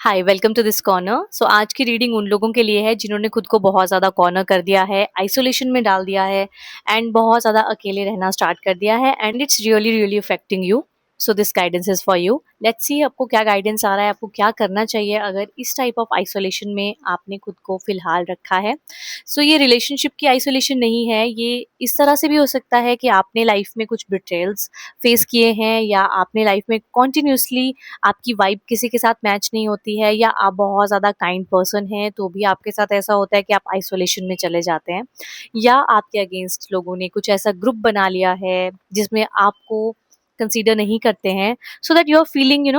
Hi, welcome to this corner. So आज की reading उन लोगों के लिए है जिन्होंने खुद को बहुत ज़्यादा कॉर्नर कर दिया है, आइसोलेशन में डाल दिया है एंड बहुत ज़्यादा अकेले रहना स्टार्ट कर दिया है and it's really really affecting you. So this guidance is for you. Let's see आपको क्या गाइडेंस आ रहा है, आपको क्या करना चाहिए अगर इस टाइप ऑफ आइसोलेशन में आपने खुद को फिलहाल रखा है। सो ये रिलेशनशिप की आइसोलेशन नहीं है, ये इस तरह से भी हो सकता है कि आपने लाइफ में कुछ बिट्रेयल्स फेस किए हैं या आपने लाइफ में कॉन्टिन्यूसली आपकी वाइब किसी के साथ मैच नहीं होती है या आप बहुत ज़्यादा काइंड पर्सन हैं तो भी आपके साथ ऐसा होता है कि आप आइसोलेशन में चले जाते हैं, या आपके अगेंस्ट लोगों ने कुछ ऐसा ग्रुप बना लिया है जिसमें आपको कंसीडर नहीं करते हैं, so that you are feeling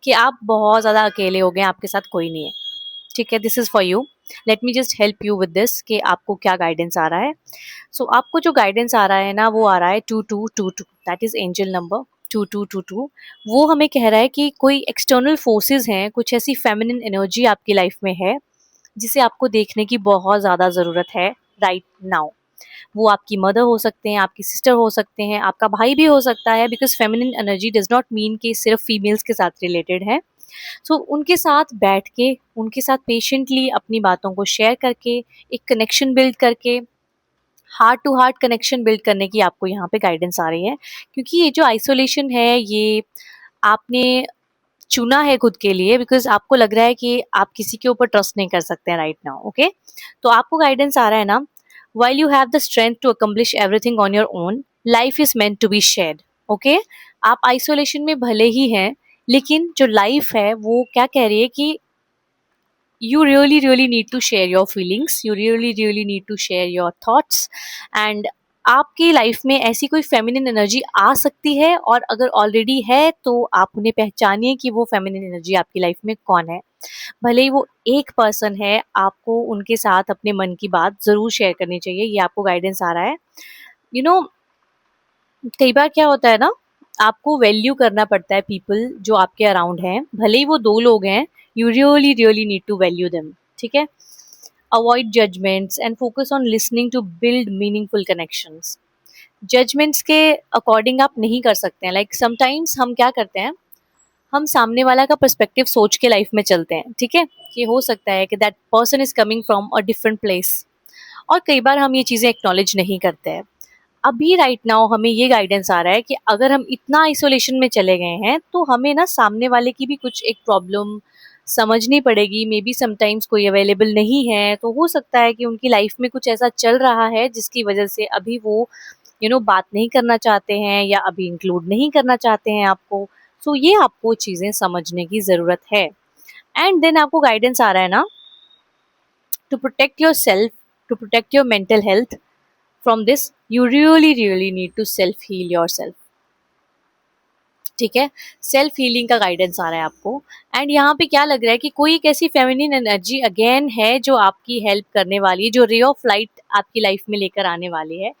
कि आप बहुत ज़्यादा अकेले हो गए, आपके साथ कोई नहीं है। ठीक है, this is for you. Let me just help you with this कि आपको क्या गाइडेंस आ रहा है। सो आपको जो गाइडेंस आ रहा है ना, वो आ रहा है 2222, दैट इज एंजल नंबर 2222। वो हमें कह रहा है कि कोई एक्सटर्नल फोर्सेस हैं, कुछ ऐसी फेमिनिन एनर्जी आपकी लाइफ में है जिसे आपको देखने की बहुत ज़्यादा ज़रूरत है राइट नाउ। वो आपकी मदर हो सकते हैं, आपकी सिस्टर हो सकते हैं, आपका भाई भी हो सकता है, because feminine energy does not mean कि सिर्फ फीमेल्स के साथ रिलेटेड है। सो उनके साथ बैठ के, उनके साथ पेशेंटली अपनी बातों को शेयर करके, एक कनेक्शन बिल्ड करके, heart to heart connection build करने की आपको यहाँ पे गाइडेंस आ रही है। क्योंकि ये जो आइसोलेशन है, ये आपने चुना है खुद के लिए, बिकॉज आपको लग रहा है कि आप किसी के ऊपर ट्रस्ट नहीं कर सकते हैं राइट नाउ। ओके, तो आपको गाइडेंस आ रहा है ना, while you have the strength to accomplish everything on your own, life is meant to be shared. Okay, आप आइसोलेशन में भले ही हैं, लेकिन जो लाइफ है वो क्या कह रही है कि you really really need to share your feelings, you really really need to share your thoughts, and आपकी लाइफ में ऐसी कोई फेमिनिन एनर्जी आ सकती है, और अगर ऑलरेडी है तो आप उन्हें पहचानिए कि वो फेमिनिन एनर्जी आपकी लाइफ में कौन है। भले ही वो एक पर्सन है, आपको उनके साथ अपने मन की बात ज़रूर शेयर करनी चाहिए, ये आपको गाइडेंस आ रहा है। यू नो, कई बार क्या होता है ना, आपको वैल्यू करना पड़ता है पीपल जो आपके अराउंड हैं, भले ही वो दो लोग हैं, you really really need to value them. ठीक है, avoid judgments and focus on listening to build meaningful connections. Judgments के अकॉर्डिंग आप नहीं कर सकते हैं। लाइक समटाइम्स हम क्या करते हैं, हम सामने वाला का पर्सपेक्टिव सोच के लाइफ में चलते हैं। ठीक है, कि हो सकता है कि that person is coming from a different place, और कई बार हम ये चीज़ें एक्नॉलेज नहीं करते हैं। अभी राइट नाउ हमें ये गाइडेंस आ रहा है कि अगर हम इतना आइसोलेशन में चले गए हैं तो हमें ना सामने वाले की भी कुछ एक प्रॉब्लम समझनी पड़ेगी। मे बी समटाइम्स कोई अवेलेबल नहीं है, तो हो सकता है कि उनकी लाइफ में कुछ ऐसा चल रहा है जिसकी वजह से अभी वो बात नहीं करना चाहते हैं या अभी इंक्लूड नहीं करना चाहते हैं आपको। सो ये आपको चीज़ें समझने की ज़रूरत है। एंड देन आपको गाइडेंस आ रहा है ना, to protect your self, to protect your mental health from this, you really really need to self heal your self. ठीक है, सेल्फ हीलिंग का गाइडेंस आ रहा है आपको। एंड यहाँ पे क्या लग रहा है कि कोई एक ऐसी फेमिनिन एनर्जी अगेन है जो आपकी हेल्प करने वाली है, जो रे ऑफ लाइट आपकी लाइफ में लेकर आने वाली है।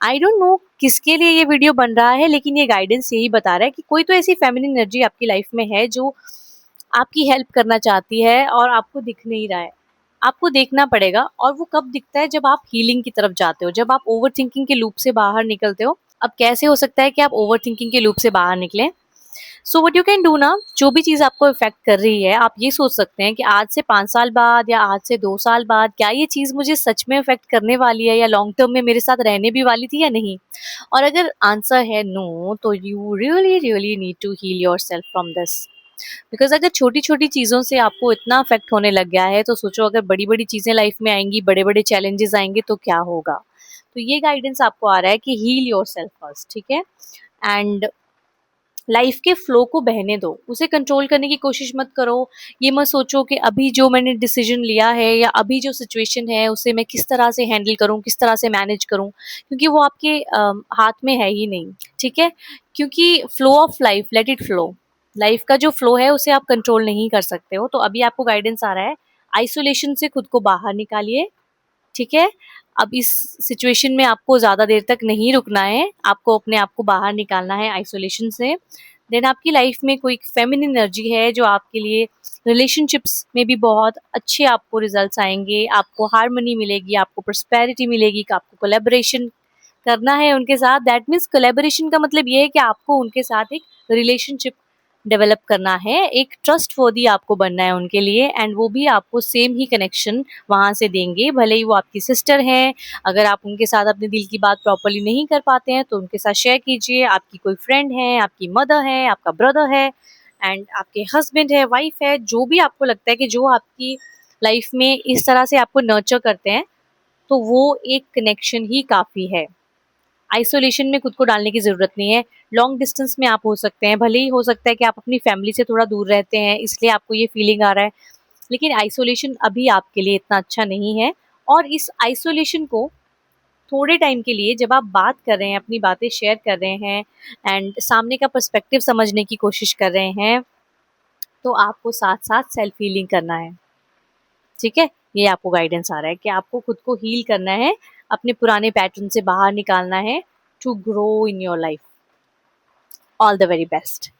आई डोंट नो किसके लिए ये वीडियो बन रहा है, लेकिन ये गाइडेंस यही बता रहा है कि कोई तो ऐसी फेमिनिन एनर्जी आपकी लाइफ में है जो आपकी हेल्प करना चाहती है और आपको दिख नहीं रहा है। आपको देखना पड़ेगा, और वो कब दिखता है, जब आप हीलिंग की तरफ जाते हो, जब आप ओवर थिंकिंग के लूप से बाहर निकलते हो। अब कैसे हो सकता है कि आप ओवर थिंकिंग के लूप से बाहर निकलें? So what you can do ना, जो भी चीज़ आपको इफेक्ट कर रही है, आप ये सोच सकते हैं कि आज से 5 साल बाद या आज से 2 साल बाद क्या ये चीज़ मुझे सच में इफेक्ट करने वाली है, या लॉन्ग टर्म में मेरे साथ रहने भी वाली थी या नहीं। और अगर आंसर है नो, तो you really really need to heal your self from this. Because अगर छोटी छोटी चीज़ों से आपको इतना अफेक्ट होने लग गया है, तो सोचो अगर बड़ी बड़ी चीज़ें लाइफ में आएंगी, बड़े बड़े चैलेंजेस आएंगे, तो क्या होगा। तो ये गाइडेंस आपको आ रहा है कि हील योर सेल्फ फर्स्ट। ठीक है, एंड लाइफ के फ्लो को बहने दो, उसे कंट्रोल करने की कोशिश मत करो। ये मत सोचो कि अभी जो मैंने डिसीजन लिया है या अभी जो सिचुएशन है उसे मैं किस तरह से हैंडल करूं, किस तरह से मैनेज करूं, क्योंकि वो आपके हाथ में है ही नहीं। ठीक है, क्योंकि flow of life, let it flow. Life का जो फ्लो है उसे आप कंट्रोल नहीं कर सकते हो। तो अभी आपको गाइडेंस आ रहा है, आइसोलेशन से खुद को बाहर निकालिए। ठीक है, अब इस सिचुएशन में आपको ज़्यादा देर तक नहीं रुकना है, आपको अपने आप को बाहर निकालना है आइसोलेशन से। देन आपकी लाइफ में कोई फेमिनिन एनर्जी है जो आपके लिए रिलेशनशिप्स में भी बहुत अच्छे आपको रिजल्ट्स आएंगे, आपको हार्मनी मिलेगी, आपको प्रॉस्पेरिटी मिलेगी, कि आपको कोलैबोरेशन करना है उनके साथ। दैट मीन्स कोलैबोरेशन का मतलब ये है कि आपको उनके साथ एक रिलेशनशिप डेवलप करना है, एक ट्रस्टवर्दी आपको बनना है उनके लिए, एंड वो भी आपको सेम ही कनेक्शन वहाँ से देंगे, भले ही वो आपकी सिस्टर हैं। अगर आप उनके साथ अपने दिल की बात प्रॉपर्ली नहीं कर पाते हैं तो उनके साथ शेयर कीजिए। आपकी कोई फ्रेंड है, आपकी मदर है, आपका ब्रदर है, एंड आपके हस्बैंड है, वाइफ है, जो भी आपको लगता है कि जो आपकी लाइफ में इस तरह से आपको नर्चर करते हैं, तो वो एक कनेक्शन ही काफ़ी है। आइसोलेशन में खुद को डालने की ज़रूरत नहीं है। लॉन्ग डिस्टेंस में आप हो सकते हैं, भले ही हो सकता है कि आप अपनी फैमिली से थोड़ा दूर रहते हैं, इसलिए आपको ये फीलिंग आ रहा है, लेकिन आइसोलेशन अभी आपके लिए इतना अच्छा नहीं है। और इस आइसोलेशन को थोड़े टाइम के लिए जब आप बात कर रहे हैं, अपनी बातें शेयर कर रहे हैं, एंड सामने का पर्सपेक्टिव समझने की कोशिश कर रहे हैं, तो आपको साथ-साथ सेल्फ हीलिंग करना है। ठीक है? ये आपको गाइडेंस आ रहा है कि आपको खुद को हील करना है, अपने पुराने पैटर्न से बाहर निकालना है, to grow in your life. All the very best.